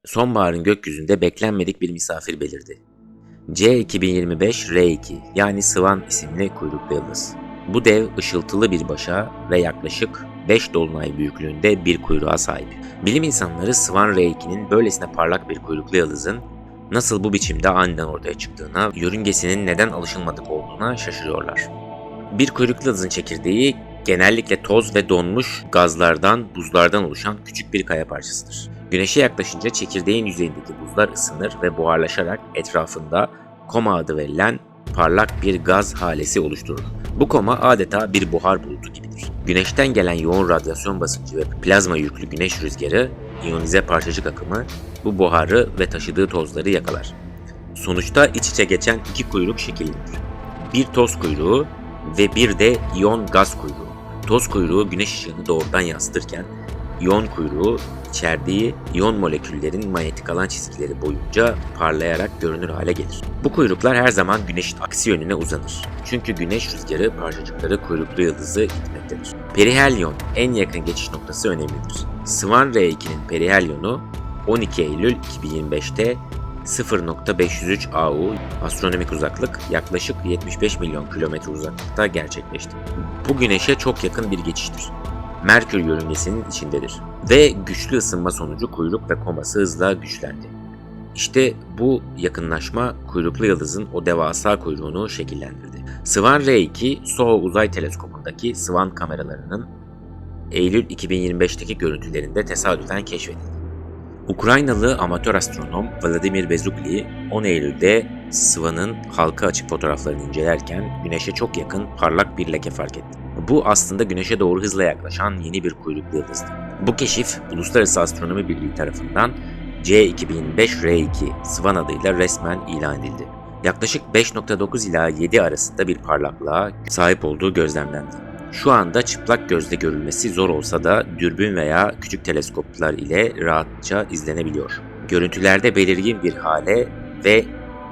Sonbaharın gökyüzünde beklenmedik bir misafir belirdi. C2025 R2 yani Swan isimli kuyruklu yıldız. Bu dev ışıltılı bir başa ve yaklaşık 5 dolunay büyüklüğünde bir kuyruğa sahip. Bilim insanları Swan R2'nin böylesine parlak bir kuyruklu yıldızın nasıl bu biçimde aniden ortaya çıktığına, yörüngesinin neden alışılmadık olduğuna şaşırıyorlar. Bir kuyruklu yıldızın çekirdeği genellikle toz ve donmuş gazlardan, buzlardan oluşan küçük bir kaya parçasıdır. Güneşe yaklaşınca çekirdeğin yüzeyindeki buzlar ısınır ve buharlaşarak etrafında koma adı verilen parlak bir gaz halesi oluşturur. Bu koma adeta bir buhar bulutu gibidir. Güneşten gelen yoğun radyasyon basıncı ve plazma yüklü güneş rüzgarı, iyonize parçacık akımı bu buharı ve taşıdığı tozları yakalar. Sonuçta iç içe geçen iki kuyruk şekillenir. Bir toz kuyruğu ve bir de iyon gaz kuyruğu. Toz kuyruğu güneş ışığını doğrudan yansıtırken, iyon kuyruğu içerdiği iyon moleküllerin manyetik alan çizgileri boyunca parlayarak görünür hale gelir. Bu kuyruklar her zaman güneşin aksi yönüne uzanır. Çünkü güneş rüzgarı parçacıkları kuyruklu yıldızı itmektedir. Perihelion en yakın geçiş noktası önemlidir. Swan R2'nin perihelyonu 12 Eylül 2025'te 0.503 AU astronomik uzaklık yaklaşık 75 milyon kilometre uzaklıkta gerçekleşti. Bu Güneş'e çok yakın bir geçiştir. Merkür yörüngesinin içindedir ve güçlü ısınma sonucu kuyruk ve koması hızla güçlendi. İşte bu yakınlaşma kuyruklu yıldızın o devasa kuyruğunu şekillendirdi. Swan R2, SOHO Uzay Teleskobu'ndaki Swan kameralarının Eylül 2025'teki görüntülerinde tesadüfen keşfedildi. Ukraynalı amatör astronom Vladimir Bezukli 10 Eylül'de Swan'ın halka açık fotoğraflarını incelerken Güneş'e çok yakın parlak bir leke fark etti. Bu aslında Güneş'e doğru hızla yaklaşan yeni bir kuyruklu yıldızdı. Bu keşif Uluslararası Astronomi Birliği tarafından C2025 R2 Swan adıyla resmen ilan edildi. Yaklaşık 5.9 ila 7 arasında bir parlaklığa sahip olduğu gözlemlendi. Şu anda çıplak gözle görülmesi zor olsa da dürbün veya küçük teleskoplar ile rahatça izlenebiliyor. Görüntülerde belirgin bir hale ve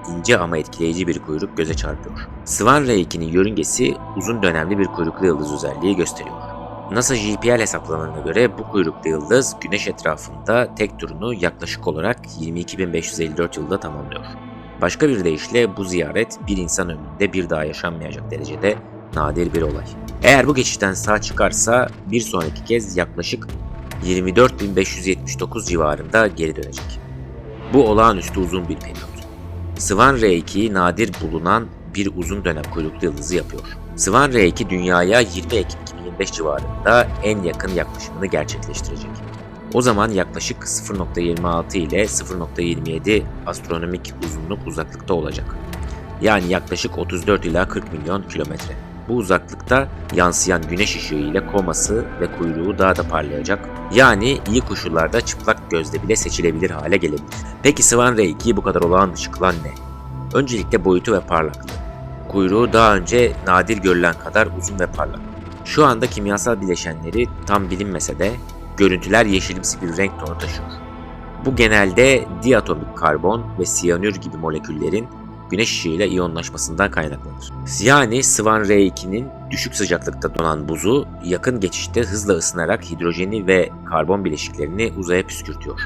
ince ama etkileyici bir kuyruk göze çarpıyor. Swan R2'nin yörüngesi uzun dönemli bir kuyruklu yıldız özelliği gösteriyor. NASA JPL hesaplamalarına göre bu kuyruklu yıldız Güneş etrafında tek turunu yaklaşık olarak 22.554 yılda tamamlıyor. Başka bir deyişle bu ziyaret bir insan ömründe bir daha yaşanmayacak derecede nadir bir olay. Eğer bu geçişten sağ çıkarsa bir sonraki kez yaklaşık 24.579 civarında geri dönecek. Bu olağanüstü uzun bir periyot. Swan R2 nadir bulunan bir uzun dönem kuyruklu yıldızı yapıyor. Swan R2 dünyaya 20 Ekim 2025 civarında en yakın yaklaşımını gerçekleştirecek. O zaman yaklaşık 0.26 ile 0.27 astronomik uzunluk uzaklıkta olacak. Yani yaklaşık 34 ila 40 milyon kilometre. Bu uzaklıkta yansıyan güneş ışığı ile koması ve kuyruğu daha da parlayacak. Yani iyi koşullarda çıplak gözle bile seçilebilir hale gelebilir. Peki Swan R2'yi bu kadar olağan dışı kılan ne? Öncelikle boyutu ve parlaklığı. Kuyruğu daha önce nadir görülen kadar uzun ve parlak. Şu anda kimyasal bileşenleri tam bilinmese de görüntüler yeşilimsi bir renk tonu taşıyor. Bu genelde diatomik karbon ve siyanür gibi moleküllerin güneş ışığıyla iyonlaşmasından kaynaklanır. Yani Swan R2'nin düşük sıcaklıkta donan buzu yakın geçişte hızla ısınarak hidrojeni ve karbon bileşiklerini uzaya püskürtüyor.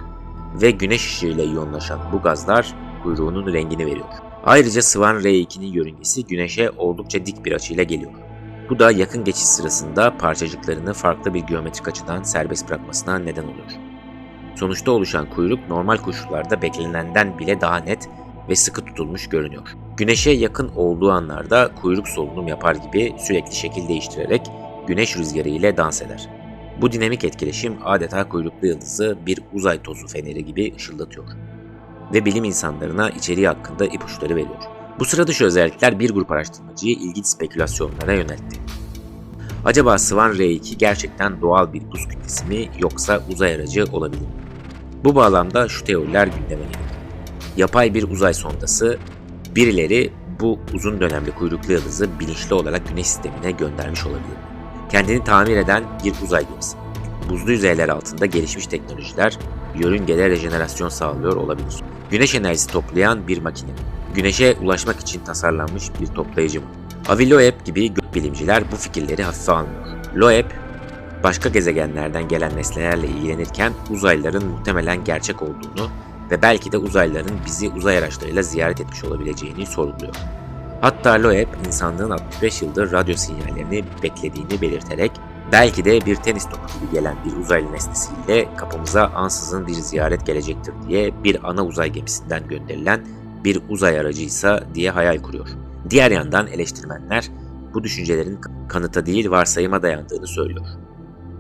Ve güneş ışığıyla iyonlaşan bu gazlar kuyruğunun rengini veriyor. Ayrıca Swan R2'nin yörüngesi Güneş'e oldukça dik bir açıyla geliyor. Bu da yakın geçiş sırasında parçacıklarını farklı bir geometrik açıdan serbest bırakmasına neden oluyor. Sonuçta oluşan kuyruk normal koşullarda beklenenden bile daha net ve sıkı tutulmuş görünüyor. Güneşe yakın olduğu anlarda kuyruk solunum yapar gibi sürekli şekil değiştirerek güneş rüzgarı ile dans eder. Bu dinamik etkileşim adeta kuyruklu yıldızı bir uzay tozu feneri gibi ışıldatıyor ve bilim insanlarına içeriği hakkında ipuçları veriyor. Bu sıra dışı özellikler bir grup araştırmacıyı ilginç spekülasyonlara yöneltti. Acaba Swan R2 gerçekten doğal bir buz kütlesi mi yoksa uzay aracı olabilir mi? Bu bağlamda şu teoriler gündeme geliyor. Yapay bir uzay sondası, birileri bu uzun dönemli kuyruklu yıldızı bilinçli olarak güneş sistemine göndermiş olabilir. Kendini tamir eden bir uzay gemisi. Buzlu yüzeyler altında gelişmiş teknolojiler, yörüngede rejenerasyon sağlıyor olabilir. Güneş enerjisi toplayan bir makine. Güneşe ulaşmak için tasarlanmış bir toplayıcı mı? Avi Loeb gibi gökbilimciler bu fikirleri hafife almıyor. Loeb, başka gezegenlerden gelen nesnelerle ilgilenirken uzaylıların muhtemelen gerçek olduğunu ve belki de uzaylıların bizi uzay araçlarıyla ziyaret etmiş olabileceğini sorguluyor. Hatta Loeb, insanlığın 65 yıldır radyo sinyallerini beklediğini belirterek, belki de bir tenis topu gibi gelen bir uzaylı nesnesiyle kapımıza ansızın bir ziyaret gelecektir diye bir ana uzay gemisinden gönderilen bir uzay aracıysa diye hayal kuruyor. Diğer yandan eleştirmenler bu düşüncelerin kanıta değil varsayıma dayandığını söylüyor.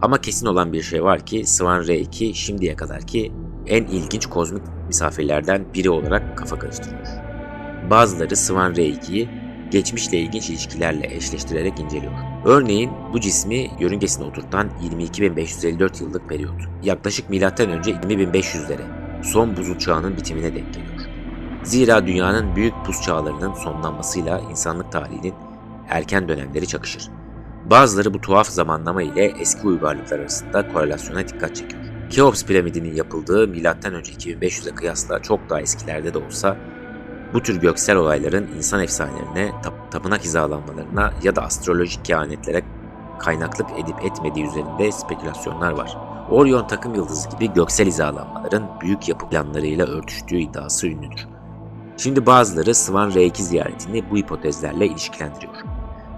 Ama kesin olan bir şey var ki Swan R2 şimdiye kadarki en ilginç kozmik misafirlerden biri olarak kafa karıştırıyor. Bazıları Swan R2'yi geçmişle ilginç ilişkilerle eşleştirerek inceliyor. Örneğin bu cismi yörüngesine oturtan 22.554 yıllık periyot, yaklaşık M.Ö. 20.500'lere, son buzul çağının bitimine denk geliyor. Zira dünyanın büyük buz çağlarının sonlanmasıyla insanlık tarihinin erken dönemleri çakışır. Bazıları bu tuhaf zamanlama ile eski uygarlıklar arasında korelasyona dikkat çekiyor. Keops piramidinin yapıldığı M.Ö. 2500'e kıyasla çok daha eskilerde de olsa bu tür göksel olayların insan efsanelerine, tapınak hizalanmalarına ya da astrolojik kehanetlere kaynaklık edip etmediği üzerinde spekülasyonlar var. Orion takım yıldızı gibi göksel hizalanmaların büyük yapı planlarıyla örtüştüğü iddiası ünlüdür. Şimdi bazıları Swan R2 ziyaretini bu hipotezlerle ilişkilendiriyor.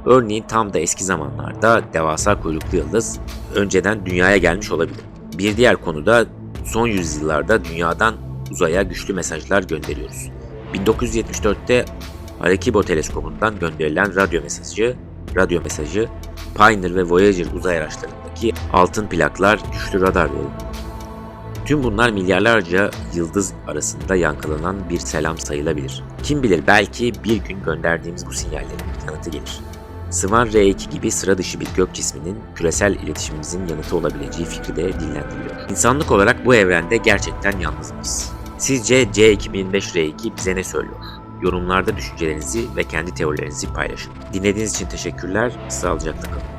Örneğin tam da eski zamanlarda devasa kuyruklu yıldız önceden dünyaya gelmiş olabilir. Bir diğer konuda son yüzyıllarda dünyadan uzaya güçlü mesajlar gönderiyoruz. 1974'te Arecibo teleskobundan gönderilen radyo mesajı Pioneer ve Voyager uzay araçlarındaki altın plaklar güçlü radar verildi. Tüm bunlar milyarlarca yıldız arasında yankılanan bir selam sayılabilir. Kim bilir belki bir gün gönderdiğimiz bu sinyallerin yanıtı gelir. Swan R2 gibi sıra dışı bir gök cisminin küresel iletişimimizin yanıtı olabileceği fikri de dillendiriliyor. İnsanlık olarak bu evrende gerçekten yalnız mıyız? Sizce C2025 R2 bize ne söylüyor? Yorumlarda düşüncelerinizi ve kendi teorilerinizi paylaşın. Dinlediğiniz için teşekkürler, sağlıcakla kalın.